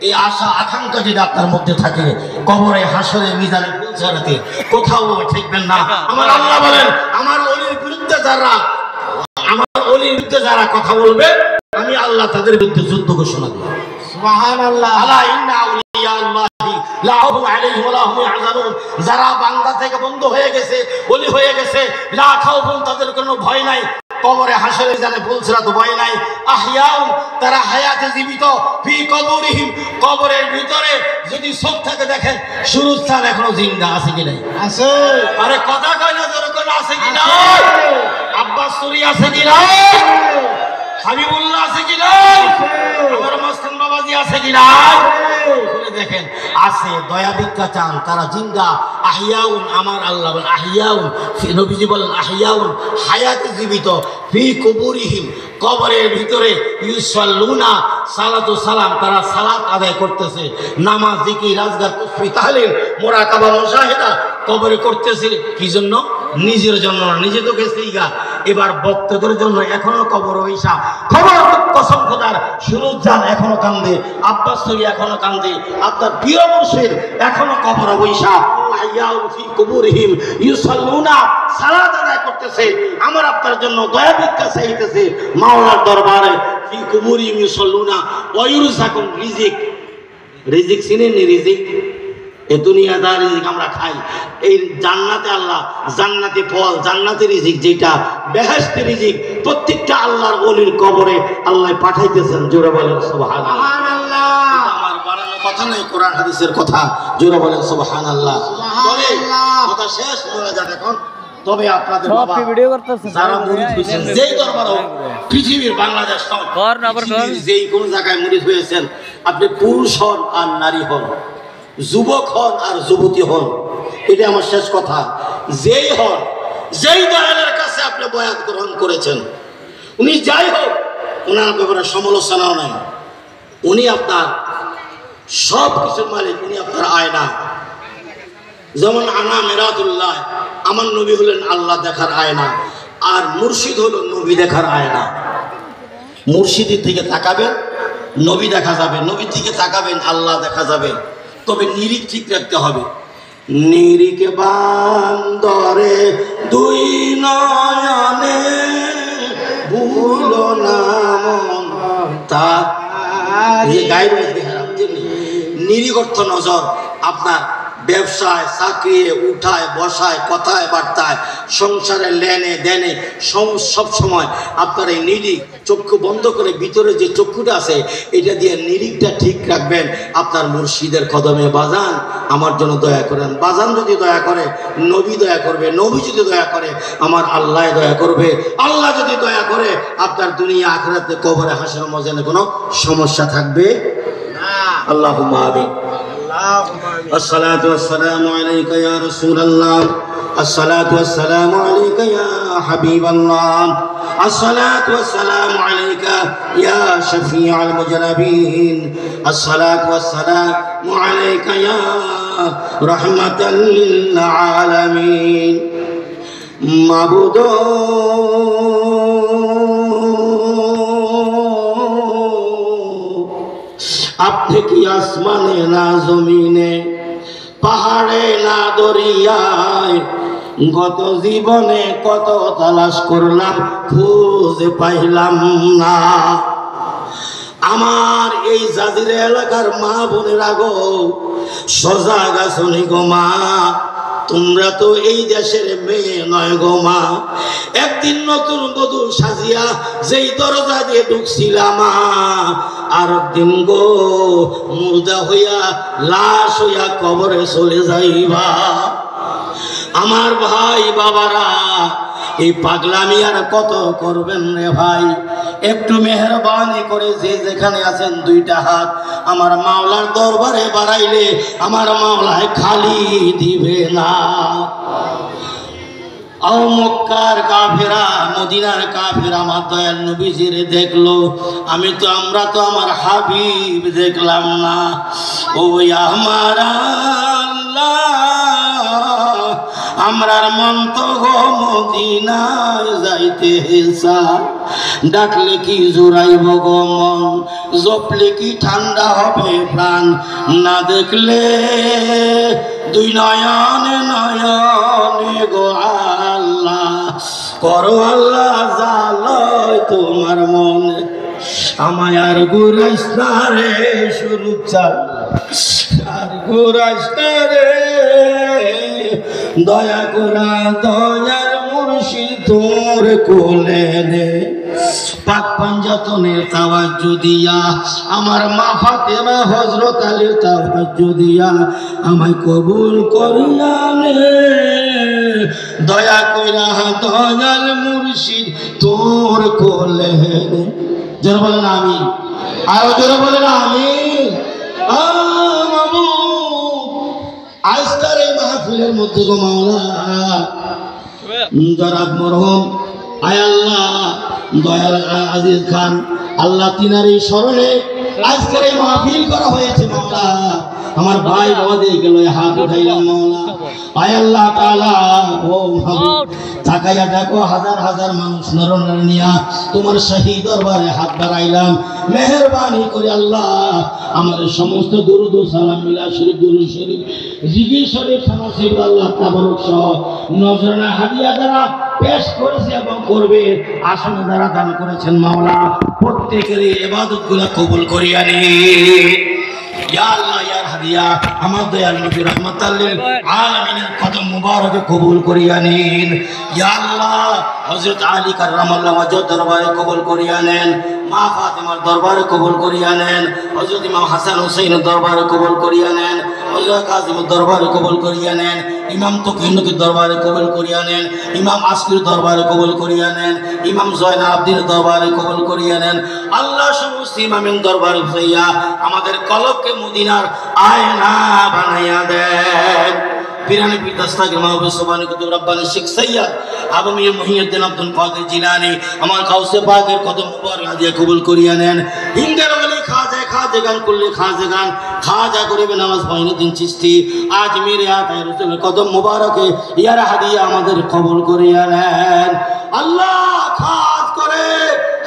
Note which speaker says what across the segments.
Speaker 1: এই আশা আকাঙ্ক্ষা যদি আপনার মধ্যে থাকে, কবরে হাসরে মিজানে পৌঁছাতে কোথাও ঠেকবেন না। আমার আল্লাহ বলেন, আমার ওলির বিরুদ্ধে যারা কথা বলবে, আমি আল্লাহ তাদের বিরুদ্ধে যুদ্ধ ঘোষণা দেব। সুবহানাল্লাহ। আলা ইন্না আউলিয়া আল্লাহি লা খাউফুন আলাইহিম ওয়া লা হুম ইয়াহজানুন। যারা বান্দা থেকে বন্ধ হয়ে গেছে, ওলি হয়ে গেছে, লা খাউফুন, তাদের কোনো ভয় নাই। কবরে হাসরে জানে পৌঁছরা তো ভয় নাই। আহইয়াউন, তারা হায়াতে জীবিত। ফি কবরিহিম, কবরের ভিতরে যদি চোখ থেকে দেখেন, সুরুস্থান এখনো জিন্দা আছে কি নাই? আছে। আরে কথা কয় না, জোরে কয় না, আছে কি নাই? আব্বাস সুরি আছে কি নাই? হাবিবুল্লাহ আছে কি নাই? আমার মস্তান বাবাজি আছে কি নাই? খুলে দেখেন, আছে। দয়া ভিক্ষা চান, তারা জিন্দা। আহিয়াউন, আমার আল্লাহ বলেন আহিয়াউন, নবীজি বলেন আহিয়াউন, হায়াতে জীবিত। ফি কুবুরিহিম, কবরের ভিতরে। ইউসাল্লুনা, সালাতু সালাম, তারা সালাত আদায় করতেছে। নামাজ, জিকির, রাজগার, তাসবিহ, তাহলিল, মুরাকাবা, মুশাহিদা কবরে করতেছে। কি জন্য? নিজের জন্য না, নিজে তো গেছেই গা। এবার ভক্তদের জন্য এখনো কবর হইসা। খবর কসম খোদার, সুরুজ্জান এখনো কান্দে, আব্বাস সরি এখনো কান্দে, আপনার প্রিয় মুর্শিদ এখনো কবর হইসা। আহইয়াউন ফি কুবুরিহিম ইউসাল্লুনা, সালাত আদায় করতেছে। আমার আপনার জন্য দয়া ভিক্ষা চাইতেছে মাওলার দরবারে। ফি কুবুরিহিম ইউসাল্লুনা ওয়া ইরযাকুন, রিজিক। রিজিক চিনেন নি? রিজিক, এ দুনিয়াদার রিজিক আমরা খাই। এই জান্নাতে আল্লাহ জান্নাতি ফল, জান্নাতি রিজিক, যেটা বেহেশতি রিজিক, প্রত্যেকটা আল্লাহর ওলির কবরে আল্লাহ পাঠাইতেছেন। জোরে বলেন সুবহানাল্লাহ। আমার বানানো কথা নাই, কোরআন হাদিসের কথা। জোরে বলেন সুবহানাল্লাহ। তবে কথা শেষ হয়ে যাবে এখন। তবে আপনাদের বাবা যারা মুরিদ হয়েছেন, যেই দরবার হোক, পৃথিবীর বাংলাদেশ যেই কোন জায়গায় মুরিদ হয়েছেন, আপনি পুরুষ হন আর নারী হন, যুবক হন আর যুবতী হন, এটা আমার শেষ কথা। যেই হন, যেই দয়ালের কাছে আপনি বয়াত গ্রহণ করেছেন, উনি যাই হোক, ওনার ব্যাপারে সমালোচনাও নাই। উনি আপনার সব কিছুর মালিক, উনি আপনার আয়না। যেমন আনা মেরাতুল্লাহ, আমার নবী হলেন আল্লাহ দেখার আয়না, আর মুর্শিদ হলো নবী দেখার আয়না। মুর্শিদের দিকে তাকাবেন, নবী দেখা যাবে, নবীর দিকে তাকাবেন, আল্লাহ দেখা যাবে। তবে নিরিখ ঠিক রাখতে হবে। নিরিখ বান্দরে দুই নয়নে, ভুলো না মন তা। নিরিখ অর্থ নজর। আপনার ব্যবসায়, চাকরি, উঠায় বসায়, কথায় বার্তায়, সংসারের লেনে দেনে, সব সময় আপনার এই নিরিখ, চক্ষু বন্ধ করে ভিতরে যে চক্ষুটা আছে, এটা দিয়ে নিরিখটা ঠিক রাখবেন। আপনার মুর্শিদের কদমে, বাজান আমার জন্য দয়া করেন। বাজান যদি দয়া করে, নবী দয়া করবে। নবী যদি দয়া করে, আমার আল্লাহ দয়া করবে। আল্লাহ যদি দয়া করে, আপনার দুনিয়া আখিরাতে কবরে হাসর ময়দানে কোনো সমস্যা থাকবে না। আল্লাহুম্মা আমিন। الصلاة والسلام عليك يا رسول الله، الصلاة والسلام عليك يا حبيب الله، الصلاة والسلام عليك يا شفيع المذنبين، الصلاة والسلام عليك يا رحمة للعالمين। معبود আপনি কি আসমানে না জমিনে, পাহাড়ে না দরিয়ায়, গত জীবনে কত তালাশ করলাম, খুঁজে পাইলাম না। আমার এই জাজিরা এলাকার মা বোনেরা গো, সজাগ আছনি গো মা। তোমরা তো এই দেশের মেয়ে নয় গো মা। একদিন নতুন বধূ সাজিয়া যেই দরজা দিয়ে ঢুকছিলাম, আর একদিন গো মুর্দা হইয়া, লাশ হইয়া কবরে চলে যাইবা। আমার ভাই বাবারা, এই পাগলামি আর কত করবেন রে ভাই? একটু মেহরবানি করে যে যেখানে আছেন, দুইটা হাত আমার মাওলার দরবারে বাড়াইলে আমার মাওলায় খালি দিবে না। মক্কার কাফেরা, মদিনার কাফেরা আমার দয়াল নবীজিরে দেখলো, আমরা তো আমার হাবিব দেখলাম না। ওই আমার আল্লাহ, আমরার মন তো গো মদিনায় যাইতে চায়। ডাকলে কি জোড়াইব গো মন, জপলে কি ঠান্ডা হবে প্রাণ, না দেখলে দুই নয়নে নয়নে গো আল্লাহ, করো আল্লাহ জালয় তোমার মনে, আমায় আর ঘুরাইস না রে শুরু চাল, আর ঘুরাইস না রে, দয়া করা দয়ার মুর্শিদ তোর কোলে নে, পাক পাঞ্জাতনের তাওয়াজ্জু দিয়া আমার মা ফাতেমা হযরত আলীর তাওয়াজ্জু দিয়া আমায় কবুল করিয়া নে, দয়া কইরা দয়াল মুর্শিদ তোর কোলে নে। জোরে বলেন আমিন, আরো জোরে বলেন আমিন। আজকের এই মাহফিলের মধ্যে গো মাওলা জনাব মরহুম আয় আল্লাহ দয়াল আজিজ খান আল্লাহ তিনার এই স্মরণে আজকের এই মাহফিল করা হয়েছে মাওলা, আমার ভাই বাবাদের গেল হাত উঠাইলাম মাওলা, আয় আল্লাহ তাআলা ও মাহবুব তাকাইয়া দেখো হাজার হাজার মানুষ নরনারীয়া তোমার শাহী দরবারে হাত বাড়াইলাম, মেহেরবানি করে আল্লাহ আমার সমস্ত দুরুদ ও সালাম মিলাদ শরীফ দুরুদ শরীফ জিকির শরীফ সানাসিব আল্লাহ তাবারক সহ নজরানা হাদিয়া দ্বারা পেশ করেছে এবং করবে আসনে দ্বারা দান করেছেন মাওলা, প্রত্যেকের ইবাদতগুলো কবুল করিয়া নিন ইয়া আল্লাহ ইয়া হাদিয়া আমার দয়াল নবী রাহমাতাল লিল আলামিনের কদম মুবারকে কবুল করিয়া নিন ইয়া আল্লাহ, হযরত আলী কাররামাল্লাহু ওয়াজহু দরবারে কবুল করিয়া নেন, মা ফাতেমার দরবারে কবুল করিয়া নেন, হযরত ইমাম হাসান হুসাইনের দরবারে কবুল করিয়া নেন, হযরত কাসিমের দরবারে কবুল করিয়া নেন, ইমাম তকিউদ্দিনের দরবারে কবুল করিয়া নেন, ইমাম আসকির দরবারে কবুল করিয়া নেন, ইমাম জয়নাল আবদিনের দরবারে কবুল করিয়া নেন। আল্লাহ সমস্ত ইমামের দরবারে যাইয়া আমাদের কলবকে মদিনার আয়না বানাইয়া দেন। পিরানি পীর দাস্তাগীর মাহবুব সুবহানী কুতুব রব্বানী শেখ সৈয়দ আবু মিয়াঁ মুহিউদ্দিন আব্দুল কাদের জিলানী আমার গাউসে পাকের কদম মুবারক হাদিয়া কবুল করিয়া নেন। হিন্দের ওলি খাজা গান করলে খাজা করিবে নামাজ মঈনুদ্দিন চিশতি আজমিরে আতায়ে রাসূলের কদম মুবারকে ইয়ার হাদিয়া আমাদের কবুল করিয়া নেন। আল্লাহ খাস করে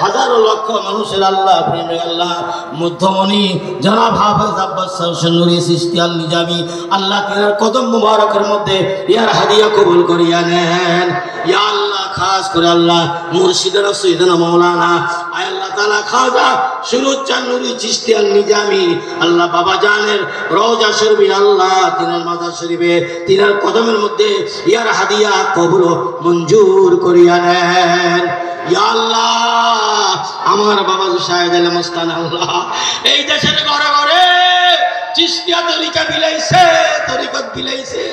Speaker 1: হাজারো লক্ষ মানুষের আল্লাহ প্রেমে আল্লাহ মধ্যমণি জনাব হাফেজ আব্বাস হোসেন নুরি চিশতি আল নিজামী আল্লাহ তিনার কদম মুবারকের মধ্যে ইয়ার হাদিয়া কবুল করিয়া নেন। ইয়া আল্লাহ খাস করে আল্লাহ মুর্শিদের সৈয়দনা মাওলানা আয় আল্লাহ তাআলা খাজা সুরুজ্জান নুরি চিশতি আল নিজামী আল্লাহ বাবা জানের রওজা শরীফে আল্লাহ তিনার মাজার শরীফে তিনার কদমের মধ্যে ইয়ার হাদিয়া কবুল মঞ্জুর করিয়া নেন। ইয়া আল্লাহ আমার বাবা শাহেদ আলী মস্তান আল্লাহ এই দেশের ঘরে ঘরে চিশতিয়া তরিকা বিলাইছে, তরিকত বিলাইছে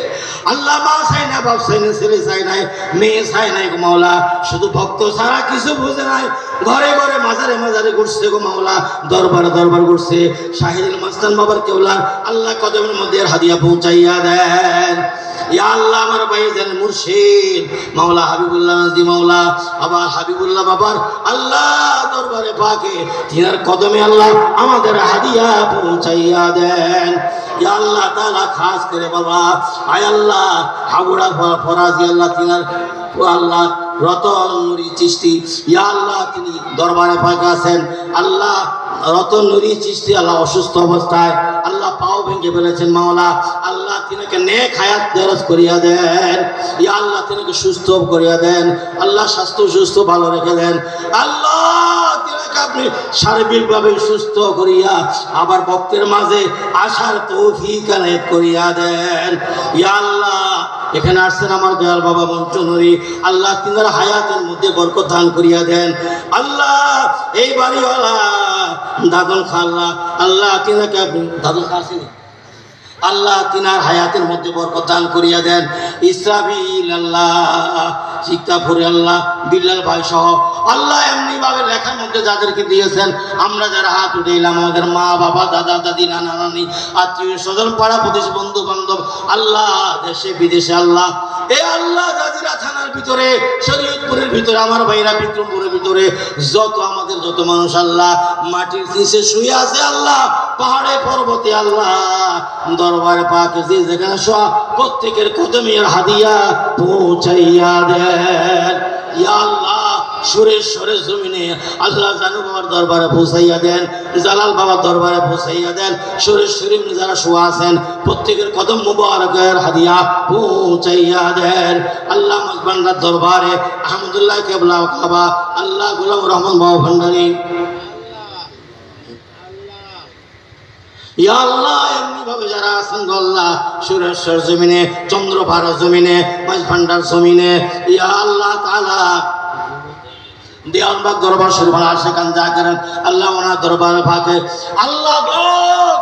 Speaker 1: আল্লাহ, মা চাই না, বাপ চাই না, ছেলে চাই নাই, মেয়ে চাই নাই গো মাওলা, শুধু ভক্ত ছাড়া কিছু বুঝে নাই, ঘরে ঘরে মাজারে মাজারে ঘুরছে গো মাওলা, দরবারে দরবার ঘুরছে। শাহেদ আলী মস্তান বাবার কেওলা আল্লাহ কদমের মধ্যে হাদিয়া পৌঁছাইয়া দেন। ইয়া আল্লাহ আমার ভাইজান মুর্শিদ মাওলা হাবিবুল্লাহ নাজি মাওলা আবার হাবিবুল্লাহ বাবার আল্লাহ দরবারে পাকে তিনার কদমে আল্লাহ আমাদের হাদিয়া পৌঁছাইয়া দেন। ইয়া আল্লাহ তাআলা খাস করে বাবা আয় আল্লাহ হাবুড়া ফরাজি আল্লাহ তিনার আল্লাহ রতন নুরি চিশতি ইয়া আল্লাহ তিনি দরবারে পাকে আছেন। আল্লাহ রতন নুরি চিশতি আল্লাহ অসুস্থ অবস্থায় আল্লাহ পাও ভেঙে ফেলেছেন মাওলা, আল্লাহ তিনাকে নেক হায়াত দরাজ করিয়া দেন। ইয়া আল্লাহ তিনাকে সুস্থ করিয়া দেন, আল্লাহ স্বাস্থ্য সুস্থ ভালো রেখে দেন। আল্লাহ তিনাকে আপনি শারীরিকভাবে সুস্থ করিয়া আবার ভক্তের মাঝে আসার তৌফিক এনায়েত করিয়া দেন। ইয়া আল্লাহ এখানে আসছেন আমার দয়াল বাবা মঞ্চনুরি আল্লাহ তিনার হায়াতের মধ্যে বরকত দান করিয়া দেন। আল্লাহ এই বাড়িওয়ালা দাদন খাল্লা আল্লাহ তিনাকে আপনি দাদন খাসেন আল্লাহ তিনার হায়াতের মধ্যে বরকত দান করিয়া দেন। ইসরাফিল আল্লাহ শিক্ষাপুরে আল্লাহ বিল্লাল ভাই সহ আল্লাহ এমনি ভাবে লেখার মধ্যে যাদেরকে দিয়েছেন আমরা যারা হাত উঠাইলাম আমাদের মা বাবা দাদা দাদি নানা নানি আত্মীয় স্বজন পাড়া প্রতিবেশী বন্ধু বান্ধব আল্লাহ দেশে বিদেশে আল্লাহ এ আল্লাহ জাজিরা থানার ভিতরে শরীয়তপুরের ভিতরে আমার ভাইরা বিক্রমপুরের ভিতরে আমাদের যত মানুষ আল্লাহ মাটির নিচে শুয়ে আছে আল্লাহ পাহাড়ে পর্বতে আল্লাহ দরবারে পাকে যে যেখানে শোয়া প্রত্যেকের কদমের হাদিয়া পৌঁছাইয়া দেন। ইয়া আল্লাহ সুরেশ্বরের জমিনে আল্লাহ জানু বাবার দরবারে পৌঁছাইয়া দেন, জালাল বাবার দরবারে পৌঁছাইয়া দেন। সুরেশ্বরী যারা শোয়া আছেন প্রত্যেকের কদম মুবারকের হাদিয়া পৌঁছাইয়া দেন। আল্লাহ মাঝবান্ডার দরবারে আহমদুল্লাহ কেবলা কাবা আল্লাহ গোলাম রহমান বাবা ভান্ডারী ইয়া আল্লাহ এমনি ভাবে যারা আছেন আল্লাহ সুরেশ্বর জমিনে, চন্দ্রভারা জমিনে, মাঝভান্ডার জমিনে, ইয়া আল্লাহ তাআলা দেওয়ানবাগ দরবার শরীফ আশেকান যা করেন আল্লাহ ওনার দরবার পাকে আল্লাহ গো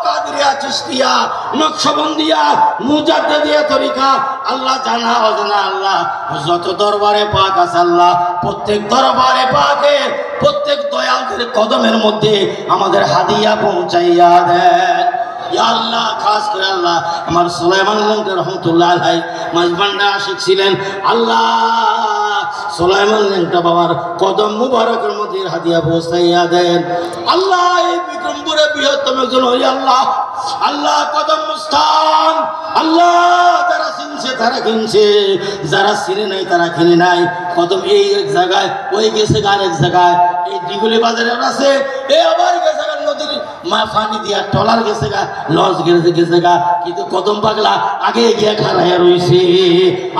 Speaker 1: কাদরিয়া চিশতিয়া নকশবন্দিয়া মুজাদ্দিদিয়া তরিকা আল্লাহ জানা অজানা আল্লাহ যত দরবারে পাক আছে আল্লাহ প্রত্যেক দরবারে পাকে প্রত্যেক দয়ালদের কদমের মধ্যে আমাদের হাদিয়া পৌঁছাইয়া দেন। ইয়া আল্লাহ খাস করে আল্লাহ আমার সুলাইমান রহমতুল্লাহ আলাইহি মাঝবান্ডা আশিক ছিলেন আল্লাহ সুলাইমান লেংটা বাবার কদম মুবারকের মধ্যে হাদিয়া পৌঁছাইয়া দেন। আল্লাহ এই বিক্রমপুরে বৃহত্তম একজন হই আল্লাহ আল্লাহ কদম মুস্তান আল্লাহ যারা চিনছে তারা কিনছে, যারা চিনে নাই তারা কিনে নাই। কদম এই এক জায়গায়, ওই গেছে আরেক জায়গায়, এই দিগুলি বাজারে আছে, এই আবার গেছে নদীর পানি দিয়া টলার গেছে গা, লঞ্চ গেছে গা, কিন্তু কদম পাগলা আগে গিয়া খাড়াইয়া রয়েছে।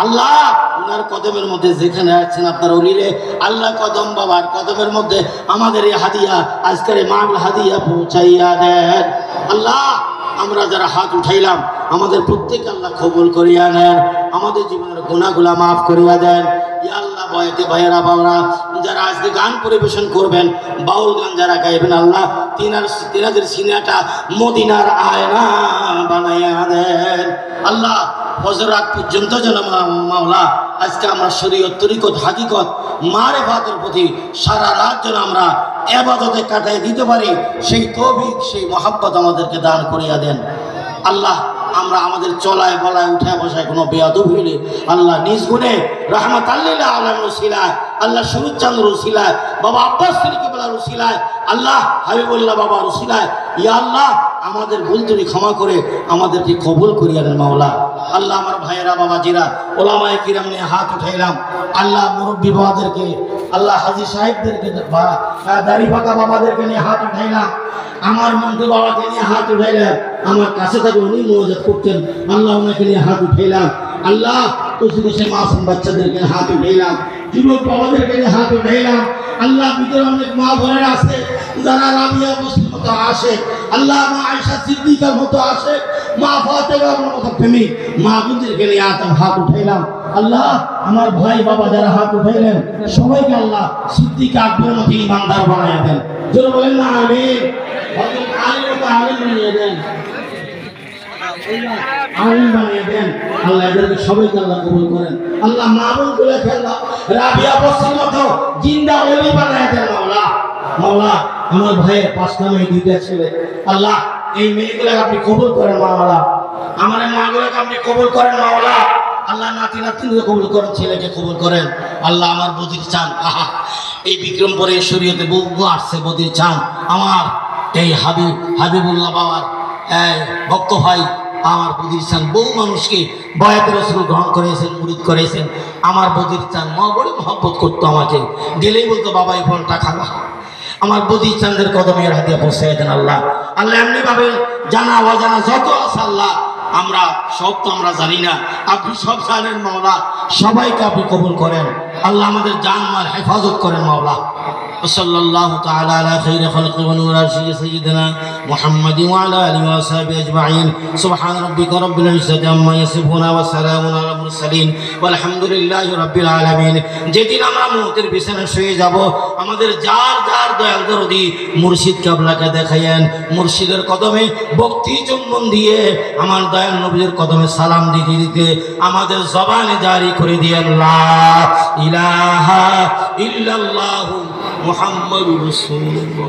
Speaker 1: আল্লাহ ওনার কদমের মধ্যে যেখানে আছেন আপনার অলিরে আল্লাহ কদম বাবার কদমের মধ্যে আমাদের এই হাদিয়া আজকের এই মাহফিল হাদিয়া পৌঁছাইয়া দেন। আল্লাহ আমরা যারা হাত উঠাইলাম আমাদের প্রত্যেক আল্লাহ কবুল করিয়া নেন, আমাদের জীবনের গুনাহগুলা মাফ করিয়া দেন। ইয়া আল্লাহ বয়াতে ভাইয়েরা বাবারা যারা আজকে গান পরিবেশন করবেন, বাউল গান যারা গাইবেন আল্লাহ তিনাদের সিনাটা মদিনার আয়না বানাইয়া দেন। আল্লাহ ফজর রাত পর্যন্ত যেন মাওলা আজকে আমরা শরীয়ত তরিকত হাকিকত মারেফাতের প্রতি সারা রাত যেন আমরা ইবাদতে কাটাই দিতে পারি, সেই তৌফিক সেই মহব্বত আমাদেরকে দান করিয়া দেন। আল্লাহ আমরা আমাদের চলায় বলায় উঠায় বসায় কোনো বেয়াদব হইলে আল্লাহ নিজ গুণে রাহমাতাল্লিল আলামিন উসিলায় আল্লাহ সুরুজ্চাঁদ উসিলায় বাবা আব্বাস কিবলার উসিলায় আল্লাহ হাবিবুল্লাহ বাবার উসিলায় ইয়া আল্লাহ আমাদের ভুল ত্রুটি ক্ষমা করে আমাদেরকে কবুল করিয়া দেন মাওলা। আল্লাহ আমার ভাইয়েরা বাবাজিরা ওলামায়ে কিরাম নিয়ে হাত উঠাইলাম আল্লাহ মুরব্বী বাবাদেরকে আল্লাহ হাজী সাহেবদেরকে দাড়ি পাকা বাবাদেরকে নিয়ে হাত উঠাইলাম, আমার মন্টু বাবাকে নিয়ে হাত উঠাইলাম, আমার কাছে থেকে উনি মোয়াজ্জত করতেন আল্লাহ ওনাকে নিয়ে হাত উঠাইলাম। আল্লাহ সে মাসুম বাচ্চাদেরকে হাত উঠাইলাম, যুবক বাবাদেরকে নিয়ে হাত উঠাইলাম। আল্লাহ ভিতরে অনেক মা বোনেরা আছে যারা রাবিয়া মুসলিম মতো আসে, আল্লাহ মা আয়েশা সিদ্দিকার মতো আসে, মা ফাতেমার মতো প্রেমিক মা বোনদেরকে নিয়ে হাত উঠাইলাম। আল্লাহ আমার ভাই বাবা যারা হাত উঠাইলেন সবাইকে আল্লাহ সিদ্দিক আকবরের মতো ইমানদার বানাইয়া দেন। জোরে বলেন না আমিন। আমিন বানিয়ে দেন, আমিন বানিয়ে দেন। আল্লাহ এদেরকে সবাইকে আল্লাহ কবুল করেন। আল্লাহ মা বোন গুলো খেলা রাবিয়া মুসলিম মতো জিন্দা ওলি বানাইয়া দেন মাওলা। মাওলা আমার ভাইয়ের 5টা মেয়ে 2টা ছেলে, আল্লাহ এই মেয়েগুলোকে আপনি কবুল করেন মাওলা, আমার মাগুলোকে আপনি কবুল করেন মাওলা। আল্লাহ নাতি নাতনিকে কবুল করেন, ছেলেকে কবুল করেন। আল্লাহ আমার বদির চান আহা এই বিক্রমপুরে শরীয়তে বহু আসছে বদির চান আমার এই হাবিবুল্লাহ বাবার ভক্ত ভাই আমার বদির চান বহু মানুষকে বয়াতে রাসূল গ্রহণ করেছেন, মুরিদ করেছেন। আমার বদির চান মা বড় মহব্বত করতো, আমাকে গেলেই বলতো বাবা এই ফলটা খাবা। আমার বদির চাঁদের কদমের হাদিয়া পৌঁছে দেন আল্লাহ। আল্লাহ এমনি ভাবে জানা অজানা যত আছে আল্লাহ আমরা সব তো আমরা জানি না, আপনি সব জানেন মাওলা, সবাইকে আপনি কবুল করেন আল্লাহ, আমাদের জান মাল হেফাজত করেন মাওলা। সাল্লাল্লাহু তাআলা আলা খাইরি খালকি ওয়া নূর আরশি সাইয়্যিদিনা মুহাম্মাদিন ওয়া আলা আলিহি ওয়া সাহবিহি আজমাইন। সুবহান রাব্বিকা রাব্বিল ইজ্জাতি আম্মা ইয়াসিফুন ওয়া সালামুন আলাল মুরসালিন ওয়াল হামদুলিল্লাহি রাব্বিল আলামিন। যেদিন আমরা মউতের বিছানায় শুয়ে যাব আমাদের যার যার দয়াল দরদি মুর্শিদ কিবলাকে দেখায়েন, মুর্শিদের কদমে ভক্তি চুম্বন দিয়ে আমার দয়াল নবীর কদমে সালাম দিতে দিতে আমাদের জবানে জারি করে দিয়েন লা ইলাহা ইল্লাল্লাহু মুহাম্মাদুর রাসূলুল্লাহ।